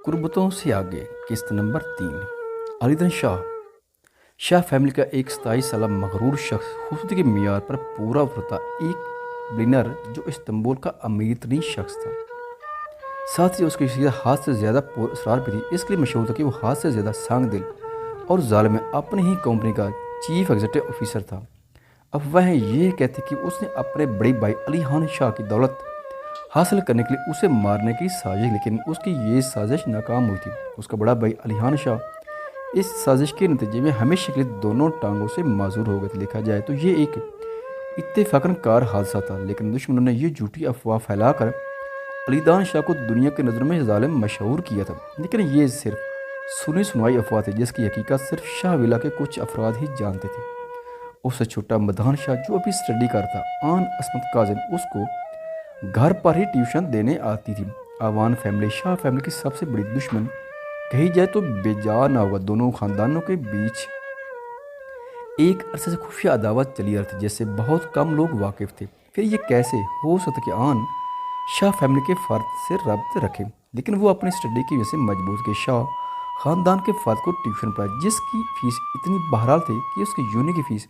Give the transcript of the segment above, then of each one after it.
गुर्बतों से आगे किस्त नंबर 3। अलीदन शाह शाह फैमिली का एक 27 साल मगरूर शख्स खूबसूरती के मियार पर पूरा उतरता एक बिलियनर जो इस्तांबुल का अमीर तरीन शख्स था। साथ ही उसकी शख्सियत हाथ से ज़्यादा असरार भी थी, इसलिए मशहूर था कि वो हाथ से ज़्यादा सांग दिल और जालिम अपनी ही कंपनी का चीफ एग्जीक्यूटिव ऑफिसर था। अब वह ये कहते कि उसने अपने बड़े भाई अली खान शाह की दौलत हासिल करने के लिए उसे मारने की साजिश, लेकिन उसकी ये साजिश नाकाम हुई थी। उसका बड़ा भाई अली खान शाह इस साजिश के नतीजे में हमेशा के लिए दोनों टांगों से माजूर हो गए थे। देखा जाए तो ये एक इत्तेफाकन कार हादसा था, लेकिन दुश्मनों ने यह झूठी अफवाह फैलाकर अलीदान शाह को दुनिया की नज़र में जालिम मशहूर किया था। लेकिन ये सिर्फ सुनी सुनवाई अफवाह थी, जिसकी हकीकत सिर्फ शाह विला के कुछ अफराद ही जानते थे। उससे छोटा मदान शाह जो अभी स्टडी करता, आन असमत काजिम उसको घर पर ही ट्यूशन देने आती थी। आवान फैमिली शाह फैमिली की सबसे बड़ी दुश्मन कही जाए तो बेजा ना हुआ। दोनों खानदानों के बीच एक अरसे से खुफिया अदावत चली आ रही थी, जिससे बहुत कम लोग वाकिफ थे। फिर ये कैसे हो सकता कि आन शाह फैमिली के फ़र्द से रब्त रखे, लेकिन वो अपनी स्टडी की वजह से मजबूर के शाह ख़ानदान के फ़र्द को ट्यूशन पढ़ाया, जिसकी फ़ीस इतनी बहरहाल थी कि उसकी यूनि की फ़ीस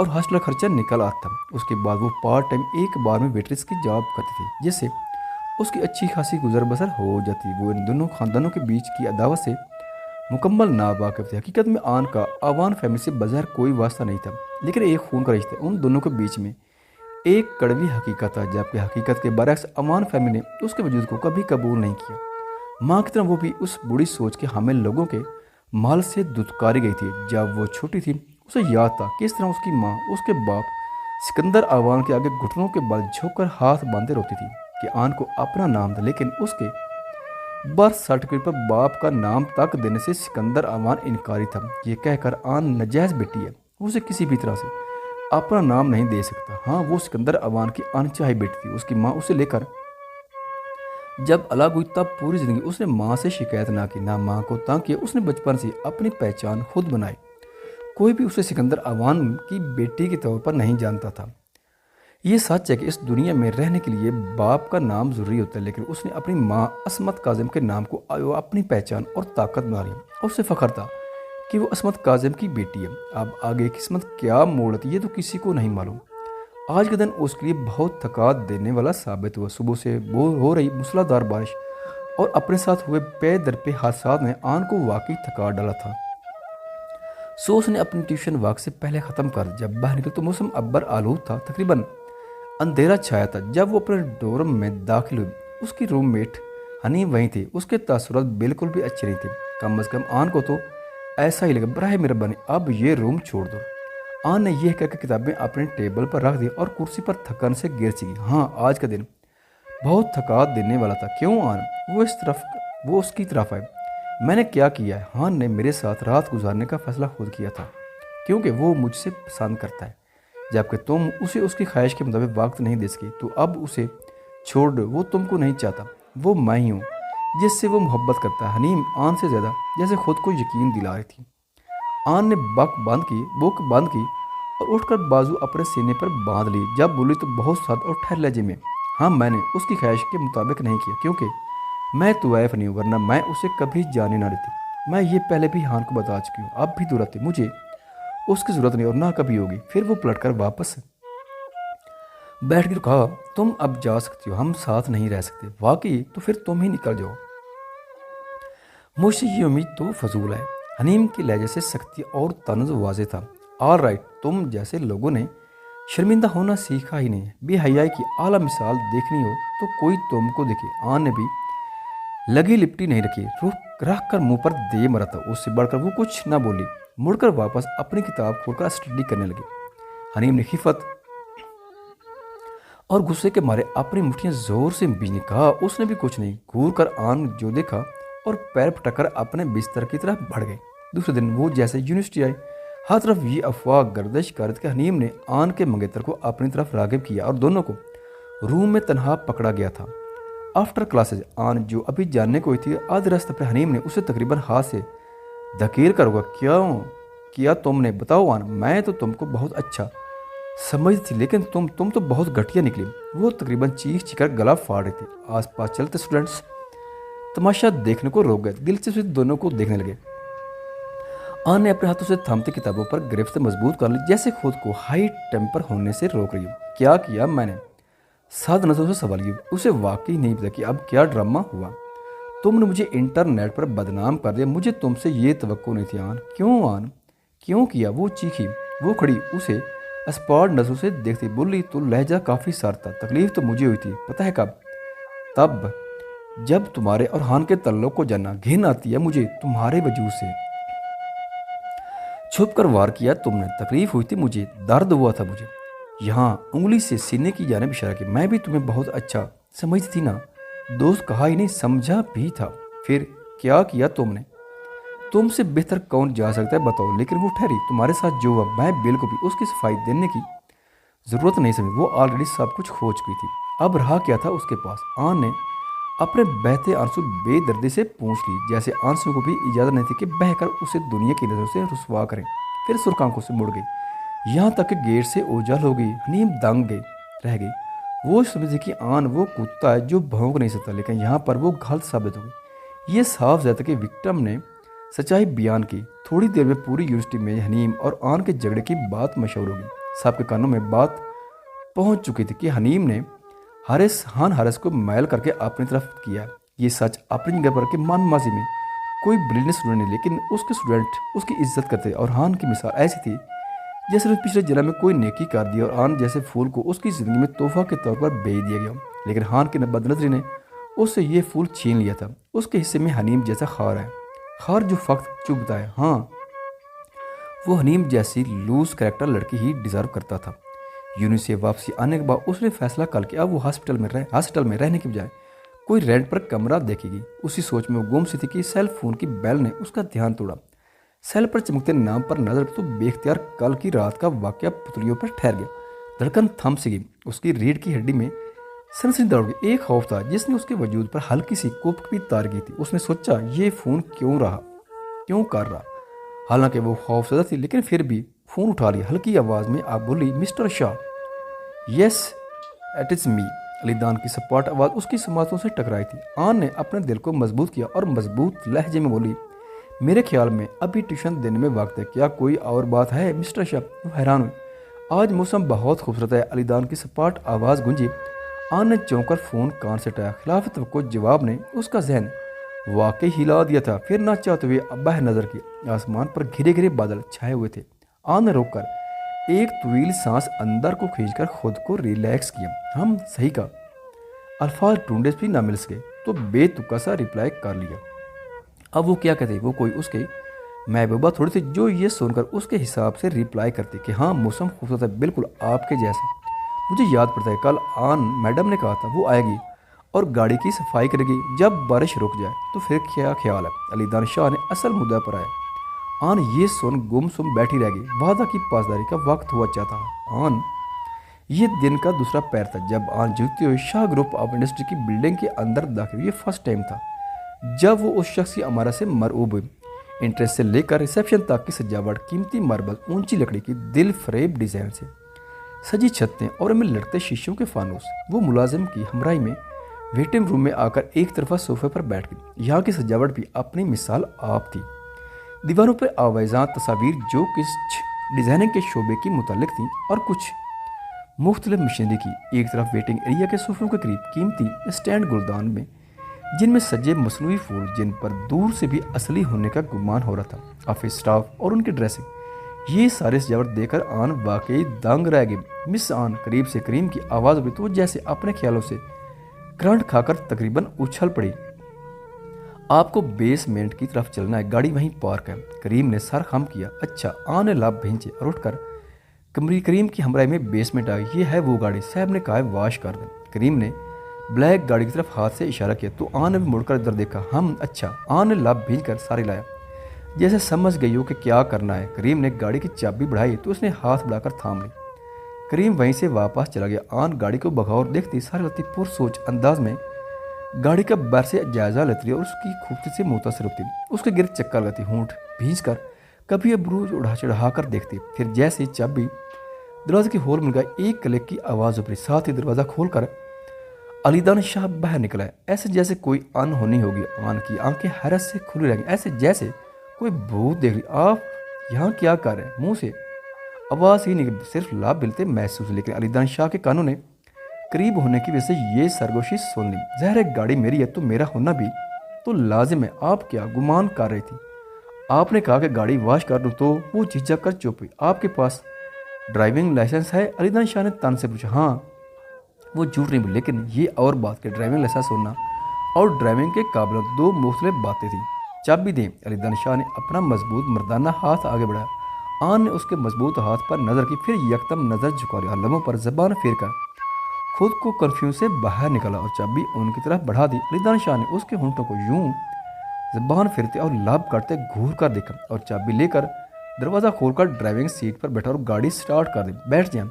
और हॉस्टल खर्चा निकल आता था। उसके बाद वो पार्ट टाइम एक बार में वेटरेस की जॉब करती थी, जिससे उसकी अच्छी खासी गुजर बसर हो जाती। वो इन दोनों ख़ानदानों के बीच की अदावत से मुकम्मल नावाकिफ थे। हकीकत में आन का आवान फैमिली से बज़ाहिर कोई वास्ता नहीं था, लेकिन एक खून का रिश्ता उन दोनों के बीच में एक कड़वी हकीकत था, जबकि हकीकत के बरक्स आवान फैमिली ने उसके वजूद को कभी कबूल नहीं किया। माँ की तरह वो भी उस बुरी सोच के हामिल लोगों के माल से दुत्कारी गई थी। जब वो छोटी थी उसे याद था किस तरह उसकी माँ उसके बाप सिकंदर आवान के आगे घुटनों के बल झुककर हाथ बांधे रोती थी कि आन को अपना नाम था, लेकिन उसके बर्थ सर्टिफिकेट पर बाप का नाम तक देने से सिकंदर आवान इनकारी था। ये कहकर आन नजायज़ बेटी है, उसे किसी भी तरह से अपना नाम नहीं दे सकता। हाँ, वो सिकंदर आवान की अनचाही बेटी थी। उसकी माँ उसे लेकर जब अलग हुई तब पूरी ज़िंदगी उसने माँ से शिकायत ना की, ना माँ को तंग किया। उसने बचपन से अपनी पहचान खुद बनाई। कोई भी उसे सिकंदर आवान की बेटी के तौर पर नहीं जानता था। ये सच है कि इस दुनिया में रहने के लिए बाप का नाम ज़रूरी होता है, लेकिन उसने अपनी माँ असमत काजिम के नाम को अपनी पहचान और ताकत बना लिया और उसे फ़ख्र था कि वो असमत काजिम की बेटी है। अब आगे किस्मत क्या मोड़ती है तो किसी को नहीं मालूम। आज के दिन उसके लिए बहुत थकात देने वाला साबित हुआ। सुबह से बोर हो रही मूसलाधार बारिश और अपने साथ हुए पे दर पे हादसात ने आन को वाकई थका डाला था। सो उसने अपनी ट्यूशन वक्त से पहले ख़त्म कर जब बाहर निकल तो मौसम अब्बर आलूद था, तकरीबन अंधेरा छाया था। जब वो अपने डोरम में दाखिल हुई, उसकी रूममेट हनी वहीं थी। उसके तासुरात बिल्कुल भी अच्छे नहीं थे। कम अज़ कम आन को तो ऐसा ही लगा। बराह मेहरबानी अब ये रूम छोड़ दो। आन ने यह कहकर किताबें अपने टेबल पर रख दी और कुर्सी पर थकन से गिर चुकी। हाँ, आज का दिन बहुत थकात देने वाला था। क्यों आन? वो उसकी तरफ आए। मैंने क्या किया है? हान ने मेरे साथ रात गुजारने का फैसला खुद किया था, क्योंकि वो मुझसे पसंद करता है, जबकि तुम उसे उसकी ख्वाहिश के मुताबिक वक्त नहीं दे सकी। तो अब उसे छोड़ दो। वो तुमको नहीं चाहता, वो मैं ही हूँ जिससे वो मोहब्बत करता है। हनीम आन से ज़्यादा जैसे खुद को यकीन दिला रही थी। आन ने बुक बंद की और उठकर बाजू अपने सीने पर बांध ली। जब बोली तो बहुत साद और ठहर लहजे में, हाँ, मैंने उसकी ख्वाहिश के मुताबिक नहीं किया, क्योंकि मैं तुवैफ नहीं हूँ, वरना मैं उसे कभी जाने ना देती। मैं ये पहले भी हान को बता चुकी हूँ। अब भी दोहराती, मुझे उसकी ज़रूरत नहीं और ना कभी होगी। फिर वो पलटकर वापस बैठ कर कहा, तुम अब जा सकती हो, हम साथ नहीं रह सकते। वाकई? तो फिर तुम ही निकल जाओ। मुझसे ये उम्मीद तो फजूल है। हनीम के लहजे से सख्ती और तनज़ वाज़े था। ऑल राइट, तुम जैसे लोगों ने शर्मिंदा होना सीखा ही नहीं। बेहयाई की आला मिसाल देखनी हो तो कोई तुमको देखे। आन ने भी लगी लिपटी नहीं रखी, रुख रख कर मुंह पर दे मरा था। उससे बढ़कर वो कुछ ना बोली, मुड़कर वापस अपनी किताब खोलकर स्टडी करने लगी। हनीम ने खिफत और गुस्से के मारे अपनी मुट्ठियां जोर से बीजने कहा। उसने भी कुछ नहीं। घूर कर आन जो देखा और पैर पटकर अपने बिस्तर की तरफ बढ़ गए। दूसरे दिन वो जैसे यूनिवर्सिटी आए, हर तरफ ये अफवाह गर्दिश कर कि हनीम ने आन के मंगेतर को अपनी तरफ रागिब किया और दोनों को रूम में तनहा पकड़ा गया था। आफ्टर क्लासेज आन जो अभी जानने को हुई थी, आधे रास्ते पर हनीम ने उसे तकरीबन हाथ से धकेल कर होगा, क्यों किया तुमने? बताओ आन, मैं तो तुमको बहुत अच्छा समझती थी, लेकिन तुम तो बहुत घटिया निकली। वो तकरीबन चीख कर गला फाड़ रही थी। आसपास चलते स्टूडेंट्स तमाशा देखने को रोक गए, दिलचस्पी दोनों को देखने लगे। आन ने अपने हाथों से थामती किताबों पर गिरफ्त मजबूत कर ली, जैसे खुद को हाई टेम्पर होने से रोक रही हो। क्या किया मैंने? साध नजरों से सवाल किया। उसे वाकई नहीं पता कि अब क्या ड्रामा हुआ। तुमने मुझे इंटरनेट पर बदनाम कर दिया, मुझे तुमसे ये तवक्को नहीं थी आन। क्यों आन? क्यों किया? वो चीखी। वो खड़ी उसे अस्पाट नजरों से देखती बोली, तो लहजा काफ़ी सार था। तकलीफ तो मुझे हुई थी, पता है कब? तब जब तुम्हारे और हान के तल्लों को जाना घिन आती है मुझे तुम्हारे वजूद से। छुप कर वार किया तुमने, तकलीफ हुई थी मुझे, दर्द हुआ था मुझे। यहाँ उंगली से सीने की जानिब इशारा किया। मैं भी तुम्हें बहुत अच्छा समझती थी ना, दोस्त कहा ही नहीं समझा भी था। फिर क्या किया तुमने? तुमसे बेहतर कौन जा सकता है बताओ। लेकिन वो ठहरी, तुम्हारे साथ जो हुआ मैं बिल्कुल भी उसकी सफाई देने की ज़रूरत नहीं समझी। वो ऑलरेडी सब कुछ खो चुकी थी, अब रहा क्या था उसके पास? आन ने अपने बहते आंसू बेदर्दी से पूछ ली, जैसे आंसू को भी इजाज़त नहीं थी कि बहकर उसे दुनिया की नज़रों से रुसवा करें। फिर सुर्ख आंखों से मुड़ गई, यहाँ तक कि गेट से ओझल हो गई। हनीम दंग गई रह गई। वो समझी कि आन वो कुत्ता है जो भौंक नहीं सकता, लेकिन यहाँ पर वो गलत साबित हो गई। ये साफ जाता कि विक्टिम ने सच्चाई बयान की। थोड़ी देर में पूरी यूनिवर्सिटी में हनीम और आन के झगड़े की बात मशहूर हो गई। सबके कानों में बात पहुंच चुकी थी कि हनीम ने हारिस को मैल करके अपनी तरफ किया। ये सच अपनी जगह पर कि मान माजी में कोई ब्रिलियंट स्टूडेंट नहीं, लेकिन उसके स्टूडेंट उसकी इज्जत करते। और हान की मिसाल ऐसी थी जैसे उसने पिछले जन्म में कोई नेकी कर दी और आन जैसे फूल को उसकी ज़िंदगी में तोहफा के तौर पर भेज दिया गया। लेकिन हान की बदनज़री ने उससे ये फूल छीन लिया था। उसके हिस्से में हनीम जैसा खार है, खार जो फक्त चुभता है। हाँ, वो हनीम जैसी लूज कैरेक्टर लड़की ही डिज़र्व करता था। यूनिवर्सिटी से वापसी आने के बाद उसने फैसला कर कि अब वो हॉस्पिटल में रहने के बजाय कोई रेंट पर कमरा देखेगी। उसी सोच में वो गुम सी थी कि सेल फोन की बेल ने उसका ध्यान तोड़ा। सेल पर चमकते नाम पर नजर तो बेख्तियार कल की रात का वाकया पुतलियों पर ठहर गया। धड़कन थम सी गई, उसकी रीढ़ की हड्डी में सनसनी दौड़ गई। एक खौफ था जिसने उसके वजूद पर हल्की सी कुप भी तार गई थी। उसने सोचा ये फ़ोन क्यों कर रहा। हालांकि वो खौफजदा थी, लेकिन फिर भी फ़ोन उठा लिया। हल्की आवाज़ में आप बोली, Mister Shah. Yes it is me. Alidan की सपाट आवाज़ उसकी समातों से टकराई थी। आन ने अपने दिल को मजबूत किया और मजबूत लहजे में बोली, मेरे ख्याल में अभी ट्यूशन देने में वक्त है, क्या कोई और बात है मिस्टर शाह? वो हैरान हुए। आज मौसम बहुत खूबसूरत है। अलीदान की सपाट आवाज़ गूंजी। आन ने चौंकर फ़ोन कान से हटाया। खिलाफ तवक्को जवाब ने उसका जहन वाकई हिला दिया था। फिर ना चाहते हुए अब्बाह नज़र की आसमान पर घिरे घिरे बादल छाए हुए थे। आन ने रोककर एक तवील सांस अंदर को खींचकर खुद को रिलैक्स किया। हम सही का अल्फाज ढूंढे भी ना मिल सके तो बेतुका सा रिप्लाई कर लिया। अब वो क्या कहते, वो कोई उसके महबूबा थोड़ी थी जो ये सुनकर उसके हिसाब से रिप्लाई करती कि हाँ मौसम खूबसूरत है, बिल्कुल आपके जैसे। मुझे याद पड़ता है कल आन मैडम ने कहा था वो आएगी और गाड़ी की सफाई करेगी जब बारिश रुक जाए। तो फिर क्या ख्याल है? अलीदान शाह ने असल मुद्दा पर आया। आन ये सुन गुमसुम बैठी रह गई। वादा की पासदारी का वक्त हुआ चाहता है। आन ये दिन का दूसरा पैर था जब आन जीतते हुए शाह ग्रुप ऑफ इंडस्ट्री की बिल्डिंग के अंदर दाखिल हुई। ये फर्स्ट टाइम था जब वो उस शख्स की अमारत से मरऊब हुई। इंट्रेंस से लेकर रिसेप्शन तक की सजावट कीमती मार्बल, ऊंची लकड़ी की दिल फरेब डिज़ाइन से सजी छतें और उनमें लटकते शीशों के फानूस। वो मुलाजिम की हमराही में वेटिंग रूम में आकर एक तरफा सोफे पर बैठ गई। यहाँ की सजावट भी अपनी मिसाल आप थी। दीवारों पर आवेज़ां तस्वीर जो किस डिज़ाइनिंग के शोबे की मुतालिक थी और कुछ मुख्तलिफ मशीनरी की। एक तरफ वेटिंग एरिया के सोफों के करीब कीमती स्टैंड गुलदान में जिनमें सजे मसनूई फूल, जिन पर दूर से भी असली होने का गुमान हो रहा था। ऑफिस स्टाफ और उनकी ड्रेसिंग, ये सारे सजावट देखकर आन वाकई दंग रह गई। मिस आन करीब से करीम की आवाज़ हुई तो जैसे अपने ख्यालों से करंट खाकर तकरीबन उछल पड़ी। आपको बेसमेंट की तरफ चलना है, गाड़ी वहीं पार्क है। करीम ने सर खम किया। अच्छा। आन ने लाभ भेजे और उठकर करीम की हमराई में बेसमेंट आ गई। ये है वो गाड़ी, साहब ने कहा वॉश कर दें। करीम ने ब्लैक गाड़ी की तरफ हाथ से इशारा किया तो आन ने भी मुड़कर इधर देखा। हम अच्छा। आन ने लाभ भेज कर सारी लाया, जैसे समझ गई हो कि क्या करना है। करीम ने गाड़ी की चाबी बढ़ाई तो उसने हाथ बढ़ाकर थाम ली। करीम वहीं से वापस चला गया। आन गाड़ी को बगौर देखती सारी लती पुरसोच अंदाज में गाड़ी का बर से जायजा लेती और उसकी खूबसूरती से मुतासर होती। उसके गिर चक्कर लगाती, होंठ भींच कर कभी अबरूज उड़ा चढ़ा कर देखती। फिर जैसे चाबी दरवाजे की होल मिल गया, एक क्लिक की आवाज़ उभरी। साथ ही दरवाज़ा खोलकर अलीदान शाह बाहर निकला, ऐसे जैसे कोई अनहोनी होगी। आन की आंखें हैरत से खुली रह गई, ऐसे जैसे कोई भूत देख ली। आप यहाँ क्या कर रहे हैं? मुंह से आवाज़ ही निकली, सिर्फ लाभ मिलते महसूस। लेकिन अलीदान शाह के कानों ने करीब होने की वजह से ये सरगोशी सुन ली। ज़ाहिर है गाड़ी मेरी है तो मेरा होना भी तो लाजिम है। आप क्या गुमान कर रही थी? आपने कहा कि गाड़ी वॉश कर दूँ तो वो झिझक कर चुप हुई। आपके पास ड्राइविंग लाइसेंस है? अलीदान शाह ने तन से पूछा। हाँ, वो झूठ नहीं बोली, लेकिन ये और बात कि ड्राइविंग लाइसेंस होना और ड्राइविंग के काबिल दो मुख्तलिफ बातें थीं। चाबी दें। अलीदान शाह ने अपना मजबूत मर्दाना हाथ आगे बढ़ाया। आन ने उसके मजबूत हाथ पर नज़र की, फिर यकदम नज़र झुका ली और लबों पर जबान फेर कर खुद को कन्फ्यूज से बाहर निकाला और चाबी उनकी तरफ बढ़ा दी। अलीदान शाह ने उसके होंठों को यूं जबान फेरते और लब करते घूर कर देखा और चाबी लेकर दरवाज़ा खोलकर ड्राइविंग सीट पर बैठा और गाड़ी स्टार्ट कर दी। बैठ जाए।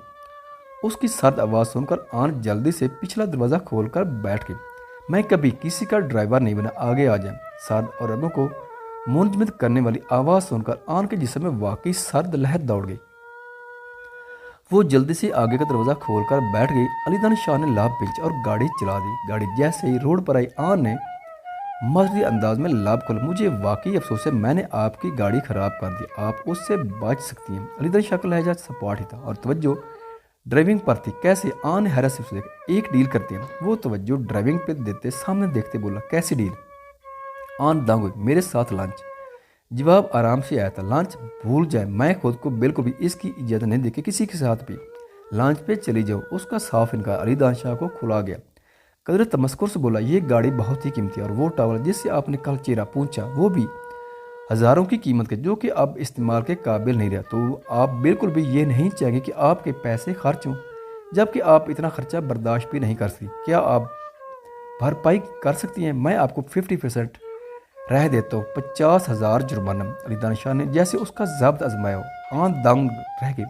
उसकी सर्द आवाज़ सुनकर आन जल्दी से पिछला दरवाज़ा खोलकर बैठ गई। मैं कभी किसी का ड्राइवर नहीं बना, आगे आ जाए। सर्द और रगों को मुंजमद करने वाली आवाज़ सुनकर आन के जिस्म में वाकई सर्द लहर दौड़ गई। वो जल्दी से आगे का दरवाज़ा खोलकर बैठ गई। अलीदान शाह ने लाभ खींचा और गाड़ी चला दी। गाड़ी जैसे ही रोड पर आई, आन ने मजरी अंदाज में लाभ खोला। मुझे वाकई अफसोस है, मैंने आपकी गाड़ी ख़राब कर दी, आप उससे बच सकती हैं। अलीदान शाह का लहजा सपाट ही था और तवज्जो ड्राइविंग पर थी। कैसे? आन ने हैरत से उसे देखा। एक डील करते हैं। वो तवज्जो ड्राइविंग पे देते सामने देखते बोला, कैसी डील? आन दंग हुई। मेरे साथ लंच। जवाब आराम से आया था। लंच भूल जाए, मैं खुद को बिल्कुल भी इसकी इजाज़त नहीं देती किसी के साथ भी लंच पे चली जाओ। उसका साफ इनकार अलीदान शाह को खुला गया। कदर तमस्कुर से बोला, ये गाड़ी बहुत ही कीमती है और वो टावल जिससे आपने कल चेहरा पूछा वो भी हज़ारों की कीमत के, जो कि अब इस्तेमाल के काबिल नहीं रहा। तो आप बिल्कुल भी ये नहीं चाहेंगे कि आपके पैसे खर्च हों, जबकि आप इतना खर्चा बर्दाश्त भी नहीं कर सकती। क्या आप भरपाई कर सकती हैं? मैं आपको 50% रह देता हूँ, 50,000 जुर्माना। अलीदान शाह ने जैसे उसका जब्त आजमाया हो। आन दंग रह गई।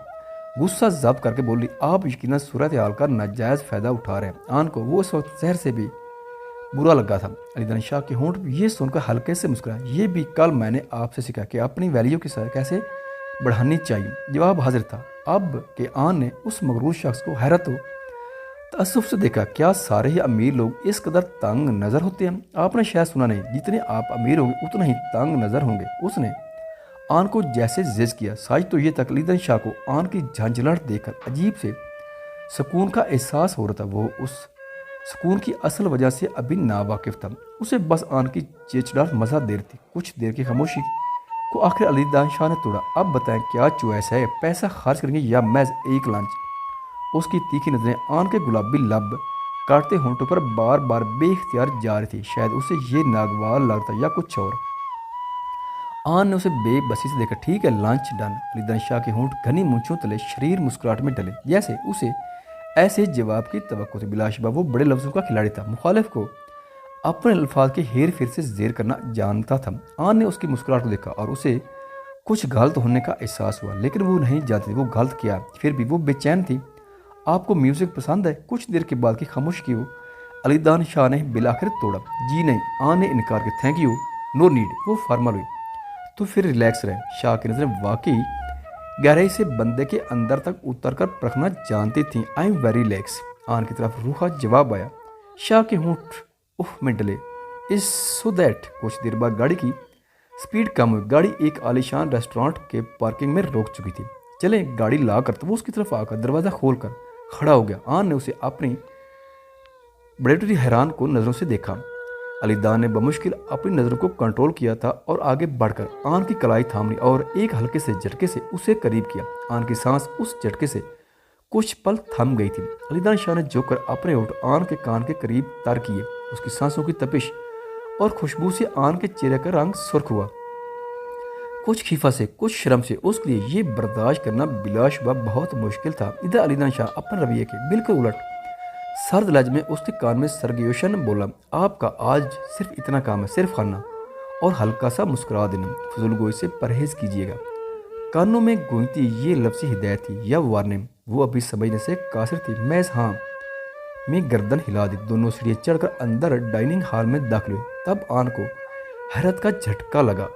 गुस्सा जब्त करके बोली, आप यकीनन सूरत हाल का नाजायज़ फ़ायदा उठा रहे हैं। आन को वो इस वक्त जहर से भी बुरा लगा था। अलीदान शाह के होंठ ये सुनकर हल्के से मुस्कुराया। ये भी कल मैंने आपसे सीखा कि अपनी वैल्यू की सर कैसे बढ़ानी चाहिए। जवाब हाजिर था। अब के आन ने उस मगरूर शख्स को हैरत हो तअस्सुफ से देखा। क्या सारे ही अमीर लोग इस कदर तंग नज़र होते हैं? आपने शायद सुना नहीं, जितने आप अमीर होंगे उतना ही तंग नज़र होंगे। उसने आन को जैसे जिज किया। साज तो ये तक अलीदान शाह को आन की झंझलाहट देखकर अजीब से सुकून का एहसास हो रहा था। वो उस सुकून की असल वजह से अभी नावाकिफ था। उसे बस आन की चिड़चिड़ाहट मज़ा दे रही थी। कुछ देर की खामोशी को आखिर अलीदान शाह ने तोड़ा। अब बताएं क्या चॉइस है, पैसा खर्च करेंगे या महज एक लंच? उसकी तीखी नजरें आन के गुलाबी लब काटते होंठों पर बार बार बेख्तियार जा रही थी। शायद उसे ये नागवार लगता या कुछ और। आन ने उसे बेबसी से देखा। ठीक है, लंच डन। अलीदान शाह के होंठ घनी मूंछों तले शरीर मुस्कुराहट में डले, जैसे उसे ऐसे जवाब की तवक्को थी। बिलाशुबा वो बड़े लफ्ज़ों का खिलाड़ी था, मुखालिफ को अपने अल्फाज के हेर फेर से जेर करना जानता था। आन ने उसकी मुस्कुराहट को देखा और उसे कुछ गलत होने का एहसास हुआ, लेकिन वो नहीं जानती वो गलत किया। फिर भी वो बेचैन थी। आपको म्यूज़िक पसंद है? कुछ देर के बाद की खामोशी की हो अलीदान शाह ने बिलाखिर तोड़ा। जी नहीं। आन ने इनकार किया। Thank you, no need. वो फॉर्मल हुई। तो फिर रिलैक्स रहे। शाह की नज़रें वाकई गहराई से बंदे के अंदर तक उतर कर परखना जानती थी। I am very relax. आन की तरफ रूखा जवाब आया। शाह के होंठ उफ में डले। इस सो दैट। कुछ देर बाद गाड़ी की स्पीड कम हुई। गाड़ी एक आलीशान रेस्टोरेंट के पार्किंग में रोक चुकी थी। चले गाड़ी ला कर, तो वो उसकी तरफ आकर दरवाज़ा खोल कर खड़ा हो गया। आन ने उसे अपनी बड़े हैरान को नज़रों से देखा। अलीदान ने बमुश्किल अपनी नज़रों को कंट्रोल किया था और आगे बढ़कर आन की कलाई थाम ली और एक हल्के से झटके से उसे करीब किया। आन की सांस उस झटके से कुछ पल थम गई थी। अलीदान शाह ने झुककर अपने होंठ आन के कान के करीब तर किए। उसकी सांसों की तपिश और खुशबू से आन के चेहरे का रंग सुर्ख हुआ। कुछ खीफा से, कुछ शर्म से। उसके लिए ये बर्दाश्त करना बिलाशुबा बहुत मुश्किल था। इधर अलीदान शाह अपने रवैये के बिल्कुल उलट सर्द लहजे में उसके कान में सरगोशन बोला, आपका आज सिर्फ इतना काम है, सिर्फ खाना और हल्का सा मुस्कुरा देना। फजूल गोई से परहेज कीजिएगा। कानों में गूंजती ये लफ्ज़ी हिदायत थी या वार्निंग, वो अभी समझने से कासिर थी। मैं हाँ में गर्दन हिला दी। दोनों सीढ़ियाँ चढ़कर अंदर डाइनिंग हॉल में दाखिल हुए। तब आन को हैरत का झटका लगा।